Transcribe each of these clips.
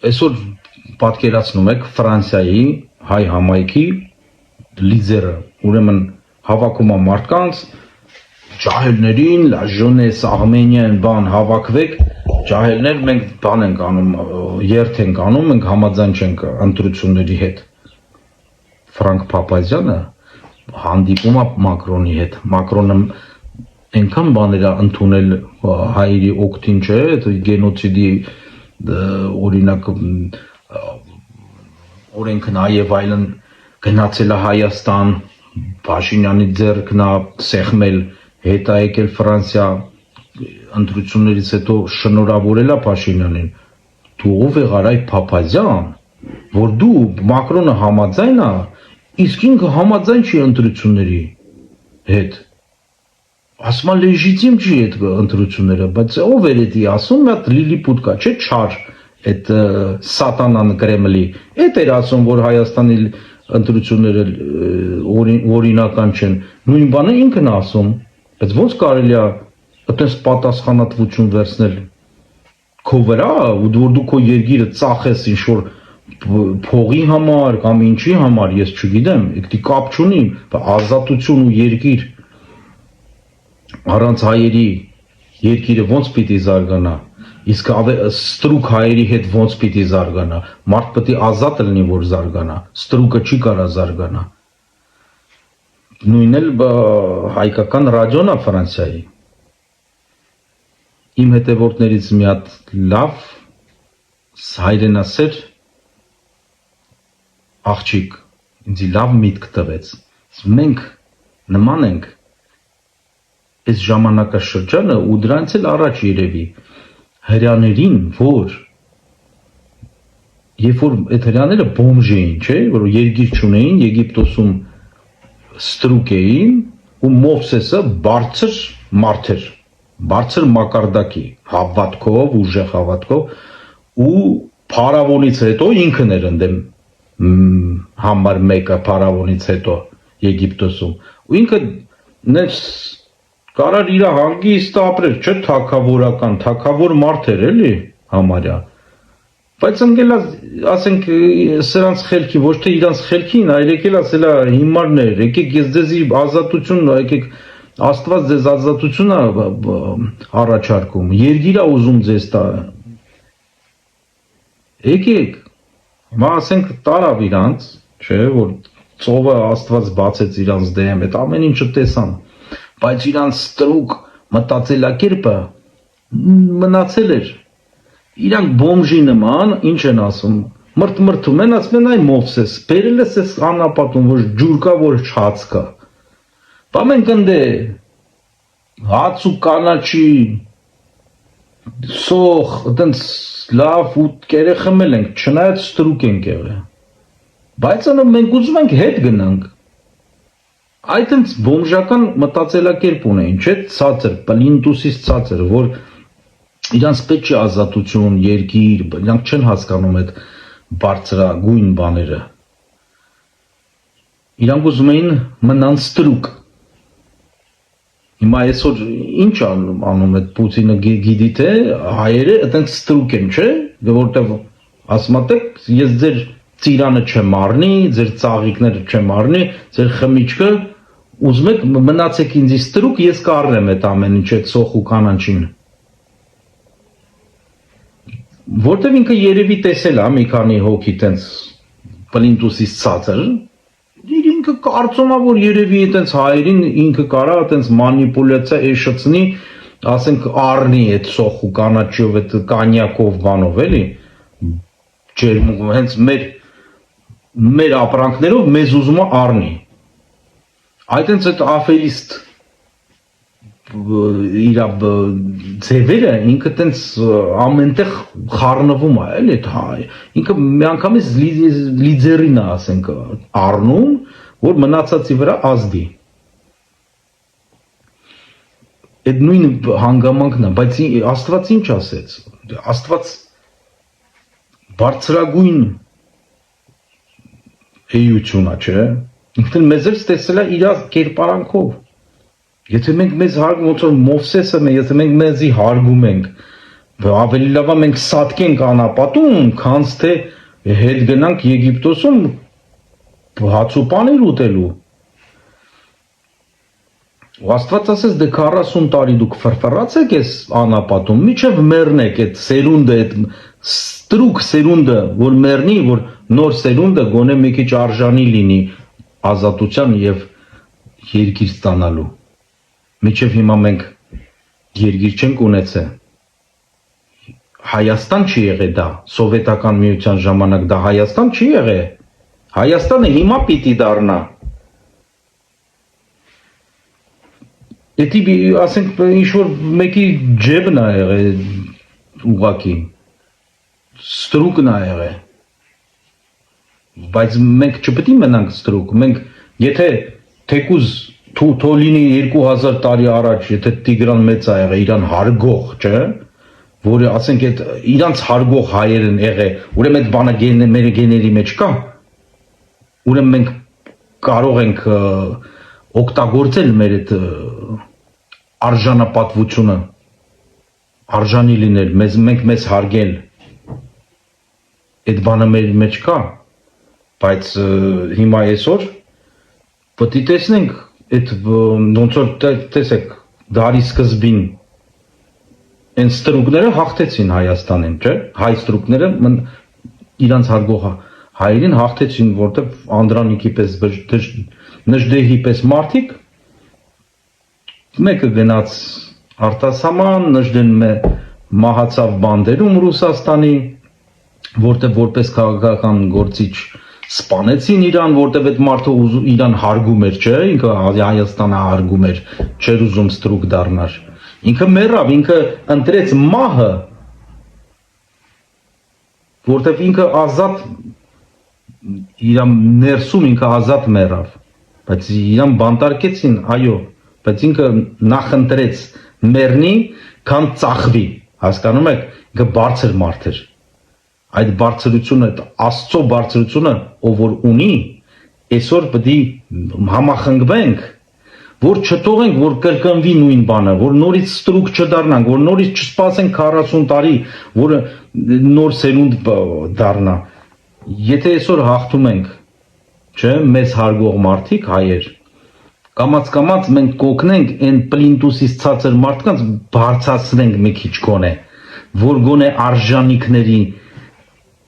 այսօր պատկերացնում եք Ֆրանսիայի հայ համայնքի լիդերը, ուրեմն հավաքում է մարդկանց, ջահելներին, la jeunesse arménienne բան հավաքվեք, ջահելներ մենք բան ենք անում, երթ ենք անում, մենք համաձայն չենք ընտրությունների հետ։ Ֆրանկ Փափազյանը հանդիպում է Մակրոնի հետ, Մակրոնը այնքան բաներ է ընդունել հայերի օգտին, չէ, գենոցիդի օրինակ օրենքն այև այլն գնացել է Հայաստան, Փաշինյանի ձեռքն է սեղմել, հետ է եկել Ֆրանսիա, ընտրություններից հետո շնորհավորել է Փաշինյանին, դու ով եղար այդ Փափազյան, որ դու Մակրոնը համաձայն է, իսկ ինքը համաձայն չի ընտրությունների հետ, ասում է լեժիտիմ չի այդ ընտրությունները, բայց ով էր էդի ասում, մի հատ լիլիպուտ կա, չէ, չար, այդ սատանան Կրեմլի, այդ էր ասում, որ Հայաստանի ընտրությունները օրինական չեն, նույն բանը ինքն ասում, բայց ոնց կարելի է այդպես պատասխանատվություն վերցնել քո վրա, որ դու քո երկիրը ծախես ինչ-որ փողի համար կամ ինչի համար, ես չգիտեմ, դի կապ չունի, ազատություն ու երկիր առանց հայերի երկիրը ոնց պիտի զարգանա, իսկ ստրուկ հայերի հետ ոնց պիտի զարգանա, մարդ պետք է ազատ լինի, որ զարգանա, ստրուկը չի կարա զարգանա, նույնն էլ հայկական ռադիոն է Ֆրանսիայի, իմ հետևորդներից մի հատ լավ հայրենասեր աղջիկ ինձ լավ միտք տվեց, մենք նման ենք այս ժամանակաշրջանը ու դրանից էլ առաջ երևի հրյաներին, որ երբ որ այդ հրյաները բոմժ էին, չէ, որ երկիր չունեին, Եգիպտոսում ստրուկ էին ու Մովսեսը բարձր մարդ էր, բարձր մակարդակի, հավատքով, ուժեղ հավատքով ու փարավոնից հետո ինքն էր ընդեմ համար մեկը փարավոնից հետո Եգիպտոսում ու ինքը նես կարար իր հանգիստ ապրել, չէ, թագավորական, թագավոր մարդ էր էլի համարյա, բայց ընկել ասենք սրանց խելքի, ոչ թե իրանց խելքին, այլ եկել ասել հիմարներ, եկեք ես ձեզ ազատություն, եկեք Աստված ձեզ ազատություն է առաջարկում, երկիր է ուզում ձեզ տա, եկեք, հիմա ասենք տարավ իրանց, չէ, որ ծովը Աստված բացեց իրանց դեմ, այդ ամեն ինչը տեսան, բայց իրանց ստրուկ մտածելակերպը մնացել էր, իրանք բոմժի նման, ինչ են ասում, մրթմրթում են, ասում են այ Մովսես, բերել ես այս անապատում, որ ջուր կա, որ չհաց կա, բա մենք ընդե հաց ու կանաչի, սոխ, այդենց լավ ու կերը խմել ենք, չնայած ստրուկ ենք եղել, բայց մենք ուզում ենք հետ գնանք, այդ ընց բոմժական մտածելակերպ ունեին, չէ, ցածր, պլինտուսից ցածր, որ իրանց պետք չի ազատություն, երկիր, իրանք չեն հասկանում այդ բարձրագույն բաները, իրանք ուզում էին մնան ստրուկ, հիմա այսօր ինչ անում այդ Պուտինը գիտի թե հայերը այդպես ստրուկ են, չէ, որտեղ ասում եք, ես ձեր ծիրանը չեմ առնի, ձեր ծաղիկները չեմ առնի, ձեր խմիչքը ուզում եք մնացեք ինձ ստրուկ, ես կառնեմ այդ ամեն ինչ այդ սոխ ու կանաչին։ Որտեւ ինքը երևի տեսել է մի քանի հոգի տենց պլինտուսից ցածր, ինքը կարծում է որ երևի այտենց հայերին ինքը կարա այտենց մանիպուլյացիա էշացնի, ասենք առնի այդ սոխ ու կանաչիով այդ կանյակով բանով էլի, ջերմուկ հենց մեր ապրանքներով մեզ ուզում է առնի։ Այտենց այդ աֆերիստ իր ձևերը ինքը տենց ամենտեղ խառնվում է, էլի հայ։ Ինքը միանգամից լիդերին է, ասենք, առնում, որ մնացածի վրա ազդի։ Այդ նույն հանգամանքն է, բայց Աստված ինչ ասեց։ Աստված բարձրագույն էություն է, չէ՞։ Ինքն մեզ էլ ստեսել է իր կերպարանքով։ Եթե մենք մեզ հարգում, ոնց որ Մովսեսը, եթե մենք մեզի հարգում ենք, Ավելի լավ է մենք սատկենք անապատում, քան թե հետ գնանք Եգիպտոսում հաց ու պանիր ուտելու։ Ու Աստված ասես դե 40 տարի դուք ֆրֆռած եք այս անապատում, միջև մեռնեք այդ սերունդը, այդ ստրուկ սերունդը, որ մեռնի, որ նոր սերունդը գոնե մի քիչ արժանի լինի ազատության եւ երկիր ստանալու։ Միջև հիմա մենք երկիր չենք ունեցել։ Հայաստան չի եղել դա, սովետական միության ժամանակ դա Հայաստան չի եղել։ Հայաստանը հիմա պիտի դառնա։ Եթե ասենք ինչ-որ մեկի ջեբն է եղել ուղակի, ստրուկն է եղել, բայց մենք չպետք է մնանք ստրուկ, մենք եթե թեկուզ թոլինի 2000 տարի առաջ, եթե Տիգրան մեծ է եղել, իրան հարգող, չէ, որը ասենք այդ իրանց հարգող հայեր են եղել, ուրեմն այդ բանը մեր գեների մեջ կա, ուրեմն մենք կարող ենք օգտագործել մեր այդ արժանապատվությունը, արժանի լինել, մենք մեզ հարգել, այդ բանը մեր մեջ կա, բայց հիմա այսօր պետք է տեսնենք, այդ ոնց որ տեսեք, դարի սկզբին այն ստրուկները հաղթեցին Հայաստանին, չէ՞, հայ ստրուկները իրանց հարգող հայերին հաղթեցին, որտեղ Անդրանիկի պես Նժդեհի պես մարդիկ մեկը գնաց արտասահման, Նժդեն մահացավ բանդերում Ռուսաստանի, որտեղ որպես քաղաքական գործիչ սպանեցին իրան, որտեղ այդ մարդը իրան հարգում էր, չէ՞, ինքը Հայաստանը հարգում էր, չէր ուզում ստրուկ դառնար։ Ինքը մեռավ, ինքը ընտրեց մահը, որտեղ ինքը ազատ իրան ներսում ինքը ազատ մեռավ, բայց իրան բանտարկեցին, այո, բայց ինքը նախընտրեց մեռնի, քան ծախվի, հասկանում եք, ինքը բարձր մարդ էր, այդ բարձրությունը, Աստծո բարձրությունը, ով որ ունի, այսօր պետք է համախմբվենք, որ չթողենք, որ կրկնվի նույն բանը, որ նորից ստրուկ չդառնանք, որ նորից չսպասենք 40 տարի, որը նոր սերունդ դառնա։ Եթե այսօր հաղթում ենք, չէ, մեզ հարգող մարդիկ, հայեր, կամաց մենք կօգնենք այն պլինտուսից ցածր մարդկանց բարձրացնենք մի քիչ գոնե, որ գոնե արժանինքների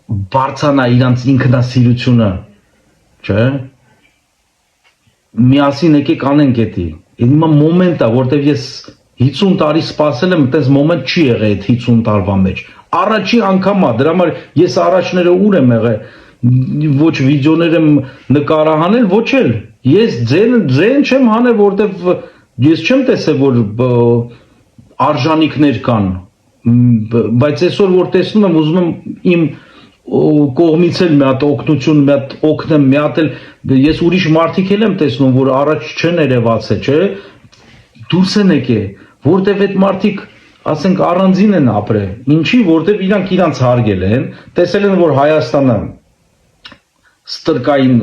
բարձանա իրանց ինքնասիրությունը, չէ։ Միասին եկեք անենք էդի։ Հիմա մոմենտ է, որտեվ ես 50 տարի սպասել եմ, այդպես մոմենտ չի եղել այդ 50 տարվա մեջ։ Առաջի անգամ է, դրա համար ես առաջները ուր եմ եղել, ոչ վիդեոներ եմ նկարահանել, ոչ էլ։ Ես ձեն չեմ հանել, որտեվ ես չեմ տեսել, որ արժանինքներ կան, բայց այսօր որ տեսնում եմ, ուզում եմ իմ կողմից էլ մի հատ օգնություն, մի հատ օգնեմ, մի հատ էլ ես ուրիշ մարդիկ եմ տեսնում, որ առաջ չեն երևացել, չէ, դուրս են եկել, որտեվ այդ մարդիկ, ասենք, առանձին են ապրել, ինչի, որտեվ իրանք իրանց հարգել են, տեսել են, որ Հայաստանը ստրկային,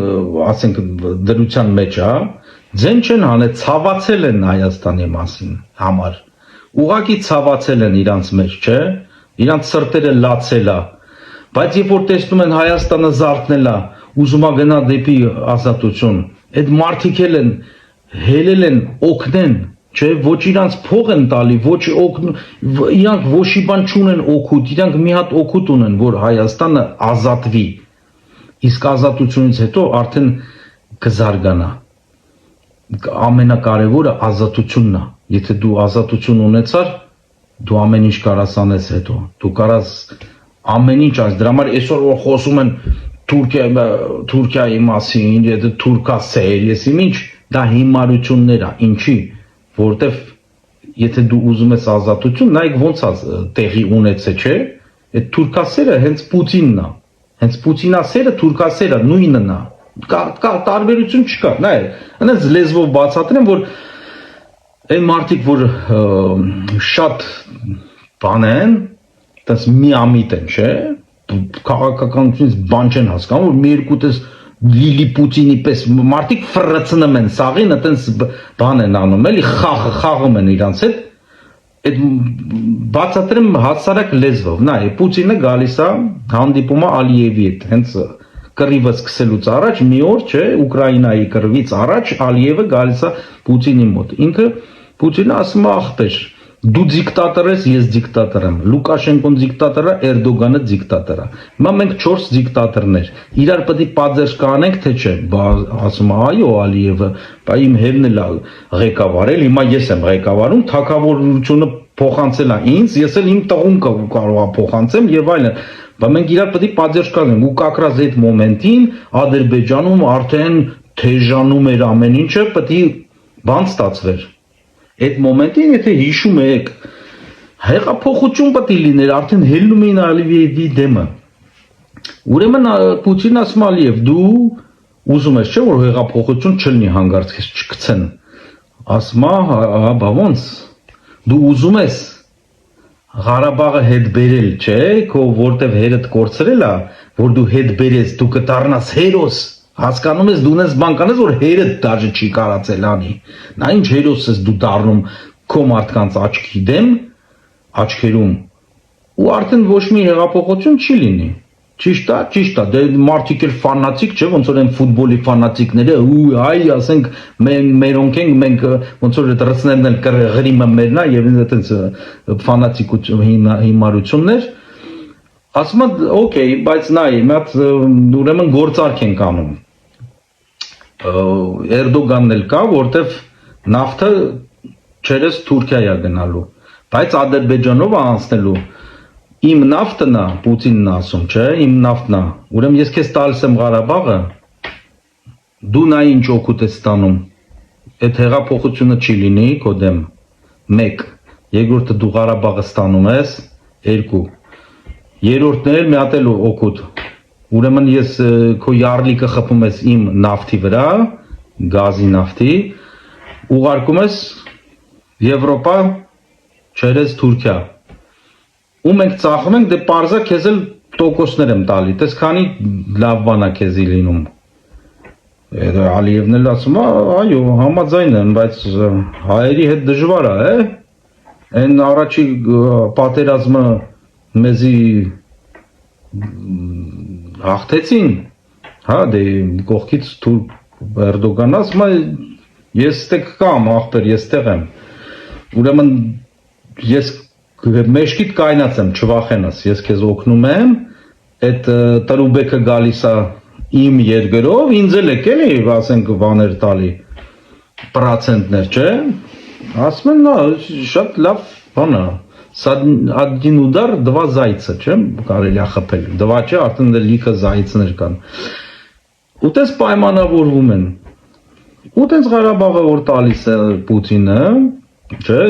ասենք, դրության մեջ է, ձեն չեն հանել, ցավացել են Հայաստանի մասին համար, ուղղակի ցավացել են իրանց մեջ, չէ, իրանց սրտերը լացել է, բայց երբ որ տեսնում են Հայաստանը զարթնել է, ուզում է գնա դեպի ազատություն, այդ մարդիկ են հելել են օգնեն, չէ, ոչ իրանց փող են տալի, ոչ իրանք ոչի բան չունեն օգուտ, իրանք մի հատ օգուտ ունեն, որ Հայաստանը ազատվի, իսկ ազատությունից հետո արդեն կզարգանա, ամենակարևորը ազատությունն է, եթե դու ազատություն ունեցար, դու ամեն ինչ կարաս անես հետո, դու կարաս ամեն ինչ այս, դրա համար այսօր որ խոսում են Թուրքիայի մասին, թուրքասեր, ես իմ ինչ, դա հիմարություններ է, ինչի, որտեվ եթե դու ուզում ես ազատություն, նայեք ոնց է տեղի ունեցել, չէ, այդ թուրքասերը հենց Պուտինն է, հենց Պուտինասերը թուրքասերը նույնն է, տարբերություն չկա, նայեք, հենց լեզվով բացատրեմ, որ այն մարդիկ, որ շատ բան են, տես միամիտ են, չէ, քաղաքականությունից բան չեն հասկանում, որ մի երկու տես Լիլի Պուտինի պես մարդիկ ֆռցնում են սաղին, այտենց բան են անում, էլի խաղում են իրանց հետ, այդ բացատրեմ հասարակ լեզվով, նայ, Պուտինը գալիս է հանդիպում է Ալիևի հետ, հենց կռիվը սկսելուց առաջ մի օր, չէ, Ուկրաինայի կռվից առաջ Ալիևը գալիս է Պուտինի մոտ։ Ինքը Պուտինը ասում է ախպեր, դու դիկտատոր ես, ես դիկտատոր եմ։ Լուկաշենկոն դիկտատոր է, Էրդոգանը դիկտատոր է։ Հիմա մենք 4 դիկտատորներ։ Իրար պետք է պատժ կանենք, թե չէ։ Ասում է այո, Ալիևը, բա իմ հերն էլ ղեկավարել, հիմա ես եմ ղեկավարում, թագավորությունը փոխանցել է ինձ, ես էլ իմ տղուն կարող եմ փոխանցեմ եւ այլն։ Բա մենք իրար պետք է պատժ կանենք։ Ու կակրազ այդ մոմենտին Ադրբեջանում արդեն թեժանում էր ամեն ինչը, պետք է բան ստացվեր։ Այդ մոմենտին, եթե հիշում եք, հեղափոխություն պետք է լիներ, արդեն հելնում էին Ալիևի դեմը։ Ուրեմն Պուտինն ասում Ալիև, դու ուզում ես, չէ՞ որ հեղափոխություն չլինի հանգարց չգցեն։ Ասում է, բա ոնց։ Դու ուզում ես Ղարաբաղը հետ բերել, չէ՞, քո որտեվ հերդ կորցրել է, որ դու հետ բերես, դու կդառնաս հերոս։ Հասկանում ես, դու ունես բան կանես, որ հերդ դաժե չի կարացել անի։ Նա ինչ հերոս ես դու դառնում քո մարդկանց աչքի դեմ, աչքերում, ու արդեն ոչ մի հեղափոխություն չի լինի։ Ճիշտ է, դե մարդիկ էլ ֆանատիկ չէ, ոնց որ են ֆուտբոլի ֆանատիկները, ու այ ասենք մերոնք ենք, մենք ոնց որ այդ ռցներն էլ գրիմը մերն է եւ այդպես ֆանատիկություն հիմարություններ։ Ասում եմ, օքեյ, բայց նայ, մի հատ ուրեմն գործարք ենք անում։ Էրդոգանն էլ կա, որտեվ նավթը չերես Թուրքիա է գնալու, բայց Ադրբեջանով անցնելու իմ նավթն է, Պուտինն ասում, չէ, իմ նավթն է։ Ուրեմն ես քեզ տալիս եմ Ղարաբաղը, դու նա ինչ օգուտ ես ստանում։ Այդ հեղափոխությունը չի լինի քո դեմ։ 1, երկրորդը դու Ղարաբաղը ստանում ես, 2, երրորդն էլ մի հատ էլ օգուտ։ Ուրեմն ես քո յառլիկը խփում ես իմ նավթի վրա, գազի նավթի, ուղարկում ես Եվրոպա, չերես Թուրքիա։ Ու մենք ծախում ենք, դե պարզա քեզ էլ տոկոսներ եմ տալի, տես քանի լավ բան է քեզի լինում։ Ալիևն էլ ասում է, այո, համաձայն եմ, բայց հայերի հետ դժվար է, այն առաջի պատերազմը մեզի հաղթեցին, հա, դե կողքից Էրդոգանն ասում է, ես ստեղ կամ, ախպեր, ես ստեղ եմ։ Ուրեմն ես մեջքիդ կայնած եմ, չվախենաս, ես քեզ օգնում եմ, այդ տրուբեկը գալիս է իմ երկրով, ինձ էլ եք էլի, ասենք բաներ տալի, պրոցենտներ, չէ։ Ասում են, նա շատ լավ բան է, один удар, 2 зайца, չէ, կարելի է խփել, 2 չէ, արդեն լիքը զայցներ կան։ Ու տես պայմանավորվում են։ Ու տես Ղարաբաղը որ տալիս է Պուտինը, չէ,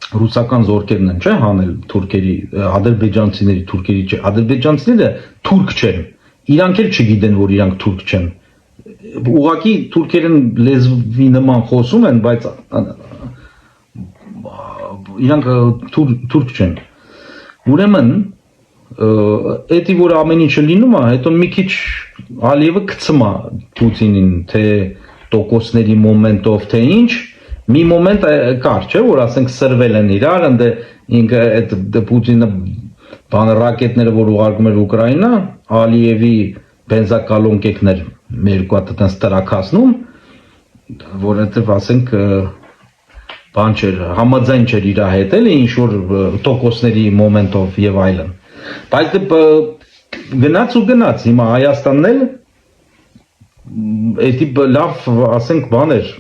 ռուսական զորքերն են, չէ, հանել թուրքերի, ադրբեջանցիների, թուրքերի չէ, ադրբեջանցիները թուրք չեն, իրանք էլ չգիտեն, որ իրանք թուրք չեն, ուղղակի թուրքերն լեզվի նման խոսում են, բայց իրանք թուրք չեն, ուրեմն, էդի որ ամեն ինչը լինում է, հետո մի քիչ Ալիևը գցում է Պուտինին, թե տոկոսների մոմենտով, թե ինչ, մի մոմենտ կար, չէ, որ ասենք սրվել են իրար, ընդ ինքը այդ Պուտինը բան ռակետները որ ուղարկում էր Ուկրաինա, Ալիևի բենզակալոնկեկներ երկու հատ այդպես տրակացնում, որովհետև ասենք բան չէր, համաձայն չէր իր հետ էլի ինչ որ տոկոսների մոմենտով եւ այլն։ Բայց գնաց ու գնաց, հիմա Հայաստանն էլ էդի լավ, ասենք, բաներ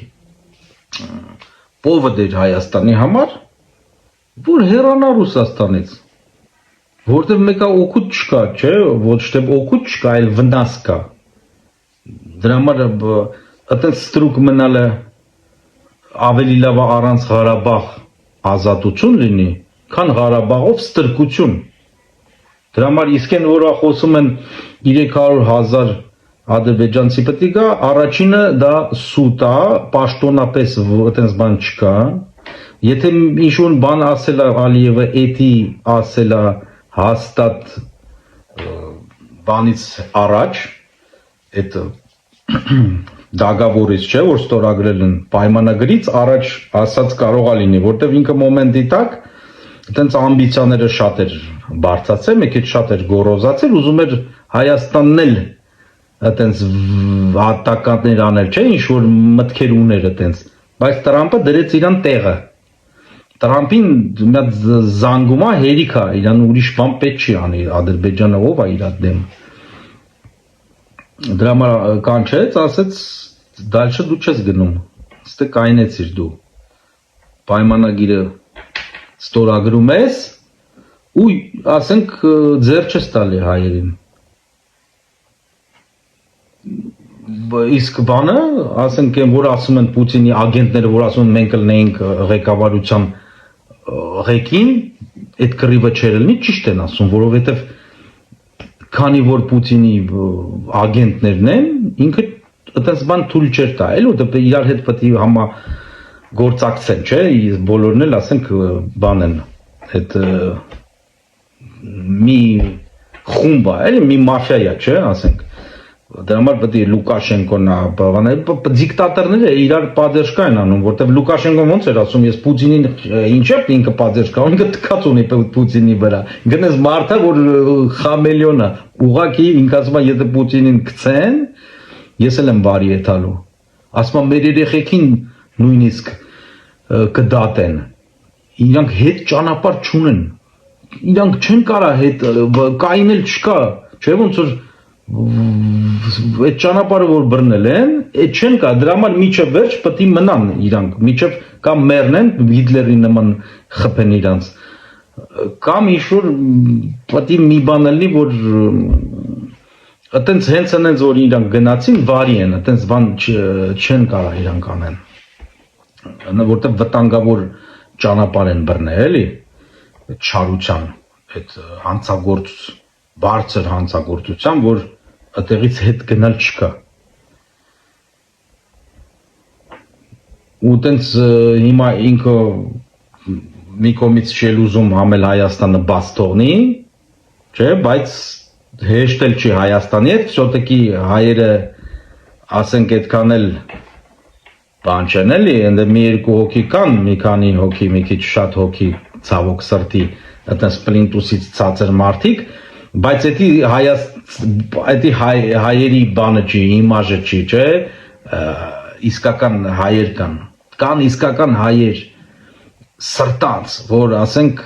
պովոդ էր Հայաստանի համար, որ հեռանա Ռուսաստանից, որտեղ մեկա օգուտ չկա, չէ, ոչ թե օգուտ չկա, այլ վնաս կա։ Դրա համար այդպես ստրուկ մնալը ավելի լավ է առանց Ղարաբաղ ազատություն լինի, քան Ղարաբաղով ստրկություն։ Դրա համար իսկ են որ խոսում են 300,000 ադրբեջանցի պետք է գա, առաջինը դա սուտ է, պաշտոնապես այդպես բան չկա։ Եթե ինչ-որ բան ասել է Ալիևը, էդի ասել է հաստատ բանից առաջ, այդ դագավորից չէ, որ ստորագրել են պայմանագրից առաջ ասած կարող է լինի, որտեվ ինքը մոմենտի տակ այտենց ամբիցիաները շատ էր բարձրացել, մեկ էլ շատ էր գոռոզացել, ուզում էր Հայաստանն էլ այտենց հատականներ անել, չէ, ինչ որ մտքեր ուներ այտենց, բայց Տրամպը դրեց իրան տեղը։ Տրամպին մի զանգում է հերիք է, իրան ուրիշ բան պետք չի անի, Ադրբեջանը ով է իր դեմ։ Դրա համար կանչեց, ասեց դալշը դու չես գնում, ստե կայնեցիր դու, պայմանագիրը ստորագրում ես ու ասենք ձեռ չես տալի հայերին։ Իսկ բանը, ասենք որ ասում են Պուտինի ագենտները, որ ասում են մենք լնեինք ղեկավարության ղեկին, այդ կռիվը չէր լինի, ճիշտ են ասում, որովհետև քանի որ Պուտինի ագենտներն են, ինքը այդպես բան թույլ չէր տալ, որտեղ իրար հետ պետք է համագործակցեն, չէ, բոլորն էլ ասենք բան են, այդ մի խումբ է, էլի մի մաֆիա է, չէ, ասենք։ Դրա համար պետք է Լուկաշենկոն դիկտատորները իրար պատերժ կային անում, որտեղ Լուկաշենկոն ոնց էր ասում, ես Պուտինին ինչեւ ինքը պատերժ կա, ինքը տկած ունի Պուտինի վրա։ Գնես մարդը, որ խամելիոն է, ուղղակի ինքը ասում է, եթե Պուտինին գցեն, ես էլ եմ բարի եթալու։ Ասում եմ, մեր երեխեքին նույնիսկ կդատեն։ Իրանք հետ ճանապարհ չունեն։ Իրանք չեն կարա հետ կային էլ չկա, չէ՞ ոնց որ այդ ճանապարհը որ բռնել են, այդ չեն կա, դրա համար միջև վերջ պետք է մնան իրանք, միջև կամ մեռնեն, Հիտլերի նման խփեն իրանց, կամ ինչ-որ պետք է մի բան լինի, որ այտենց հենց այնց որ իրանք գնացին, վարի են, այտենց բան չեն կարա իրանք անեն, որտեղ վտանգավոր ճանապարհ են բռնել, էլի, այդ չարության, այդ հանցագործ, բարձր հանցագործության, որ այդտեղից հետ գնալ չկա։ Ու տենց հիմա ինքը մի կողմից չի ուզում համել Հայաստանը բաց թողնի, չէ, բայց հեշտ էլ չի Հայաստանի հետ, շոտեկի հայերը ասենք այդքան էլ բան չեն էլի, ընդ մի երկու հոգի կան, մի քանի հոգի, մի քիչ շատ հոգի ցավոք սրտի, այդպես պլինտուսից ցածր մարդիկ, բայց էդի հայերի բանը չի, իմաժը չի, չէ, իսկական հայեր կան իսկական հայեր սրտանց, որ ասենք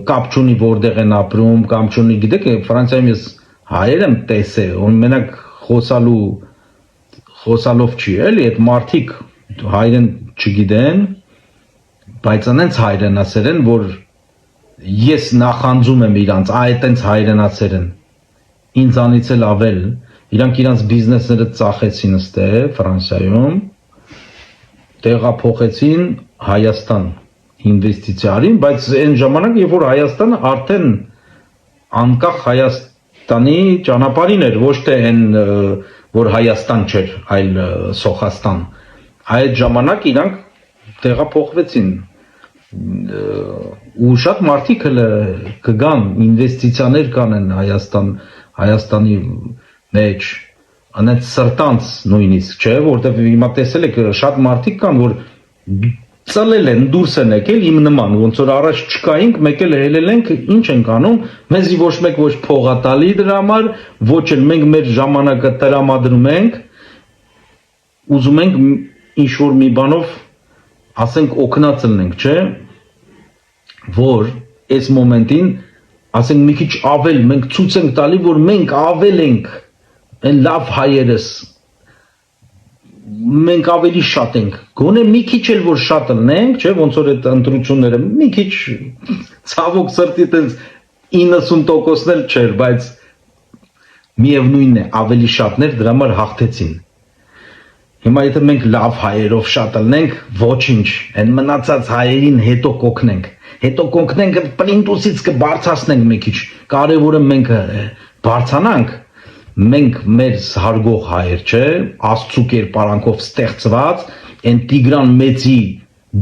կապ չունի որտեղ են ապրում, կամ չունի, գիտեք, Ֆրանսիայում ես հայեր եմ տեսել, որ մենակ խոսալով չի, էլի, այդ մարդիկ հայերեն չգիտեն, բայց անենց հայրենասեր են, որ ես նախանձում եմ իրանց, այտենց հայրենացեր են, ինձանից էլ ավել, իրանք իրանց բիզնեսները ծախեցին ստե Ֆրանսիայում, տեղափոխեցին Հայաստան ինվեստիցիարին, բայց այն ժամանակ, երբ որ Հայաստանը արդեն անկախ Հայաստանի ճանապարհին էր, ոչ թե այն, որ Հայաստան չէր, այլ Սոխաստան, այդ ժամանակ իրանք տեղափոխվեցին ու շատ մարդիկ կգան, ինվեստիցիաներ կանեն Հայաստանի մեջ, անենց սրտանց նույնիսկ, չէ, որտեղ հիմա տեսել եք շատ մարդիկ կան, որ ծլել են, դուրս են եկել իմ նման, ոնց որ առաջ չկայինք, մեկ էլ հելել ենք, ինչ ենք անում, մեզի ոչ մեկ ոչ փող է տալի դրա համար, ոչ էլ մենք մեր ժամանակը տրամադրում ենք, ուզում ենք ինչ-որ մի բանով, ասենք օգնած լինենք, չէ, որ այս մոմենտին, ասենք մի քիչ ավել, մենք ցույց ենք տալի, որ մենք ավել ենք, այն լավ հայերս, մենք ավելի շատ ենք, գոնե մի քիչ էլ որ շատ լինենք, չէ, ոնց որ այդ ընտրությունները, մի քիչ ցավոք սրտի տենց 90%-ն էլ չէր, բայց միևնույնն է, ավելի շատներ դրա համար հաղթեցին։ Հիմա եթե մենք լավ հայերով շատ լինենք, ոչինչ, այն մնացած հայերին հետո կօգնենք, պլինտուսից կբարձրացնենք մի քիչ, կարևորը մենք բարձրանանք, մենք մեր հարգող հայեր, չէ, Աստծու կերպարանքով ստեղծված, այն Տիգրան մեծի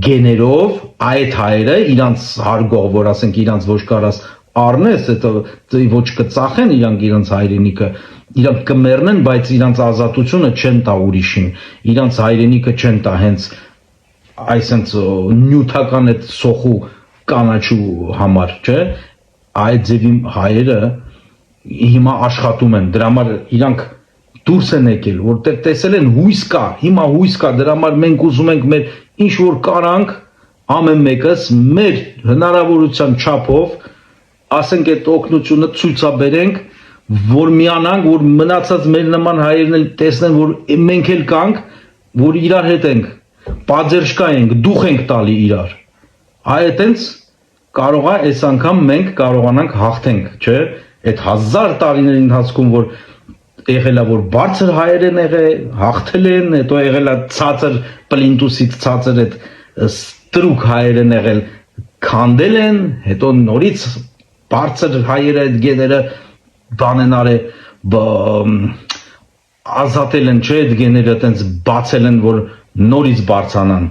գեներով, այդ հայերը իրանց հարգող, որ ասենք իրանց ոչ կարաս առնես, ոչ կծախեն իրանց հայրենիքը, իրանք կմեռնեն, բայց իրանց ազատությունը չեն տա ուրիշին, իրանց հայրենիքը չեն տա հենց այսենց նյութական այդ սոխու կանաչու համար, չէ, այդ ձևի հայերը հիմա աշխատում են, դրա համար իրանք դուրս են եկել, որտեղ տեսել են հույս կա, հիմա հույս կա, դրա համար մենք ուզում ենք մեր ինչ որ կարանք, ամեն մեկս մեր հնարավորության չափով, ասենք այդ օգնությունը ցույցաբերենք, որ միանանք, որ մնացած մեր նման հայերն էլ տեսնեն, որ մենք էլ կանք, որ իրար հետ ենք, պատերժկա ենք, դուխ ենք տալի իրար։ Այդտենց կարող է այս անգամ մենք կարողանանք հաղթենք, չէ՞։ Այդ 1000 տարիների ընթացքում որ եղել է որ բարձր հայեր են եղել, հաղթել են, հետո եղել է ցածր պլինտուսից ցածր այդ ստրուկ հայեր են եղել, քանդել են, հետո նորից բարձր հայերը այդ գեները բանեն արել, ազատել են, չէ՞, այդ գեները այտենց բացել են, որ նորից բարձանան։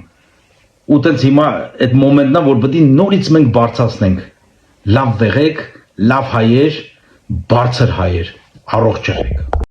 Ու տենց հիմա այդ մոմենտն է, որ պետք է նորից մենք բարձրացնենք։ Լավ եղեք, լավ հայեր, բարձր հայեր, առողջ եղեք։